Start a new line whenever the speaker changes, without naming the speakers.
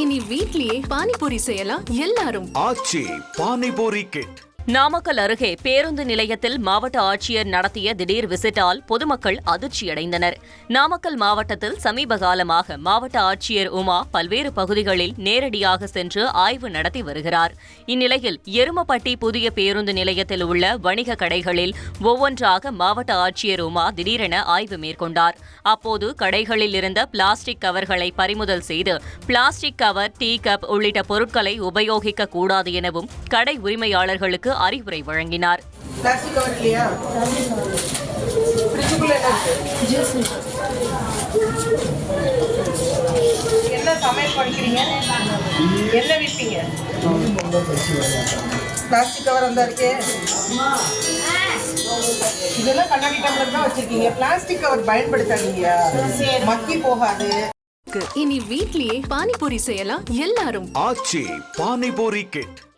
இனி வீட்லயே பானிபூரி செய்யலாம் எல்லாரும்.
ஆச்சி பானிபூரி கிட்.
நாமக்கல் அருகே பேருந்து நிலையத்தில் மாவட்ட ஆட்சியர் நடத்திய திடீர் விசிட்டால் பொதுமக்கள் அதிர்ச்சியடைந்தனர். நாமக்கல் மாவட்டத்தில் சமீப காலமாக மாவட்ட ஆட்சியர் உமா பல்வேறு பகுதிகளில் நேரடியாக சென்று ஆய்வு நடத்தி வருகிறார். இந்நிலையில் எருமப்பட்டி புதிய பேருந்து நிலையத்தில் உள்ள வணிக கடைகளில் ஒவ்வொன்றாக மாவட்ட ஆட்சியர் உமா திடீரென ஆய்வு மேற்கொண்டார். அப்போது கடைகளில் இருந்த பிளாஸ்டிக் கவர்களை பறிமுதல் செய்து பிளாஸ்டிக் கவர், டீ கப் உள்ளிட்ட பொருட்களை உபயோகிக்க கூடாது எனவும் கடை உரிமையாளர்களுக்கு அறிவுரை வழங்கினார்.
என்ன சமையல் பண்ணிக்கிறீங்க? என்ன விற்பீங்க? பிளாஸ்டிக் கவர் வந்தா இருக்கே, இதெல்லாம் கண்ணாடி டம்ளர் தான் வச்சிருக்கீங்க. பிளாஸ்டிக் கவர் பயன்படுத்தாதீங்க, மக்கி போகாது.
இனி வீட்லயே பானிபூரி செய்யலாம் எல்லாரும்.
ஆச்சி பானிபூரி கிட்.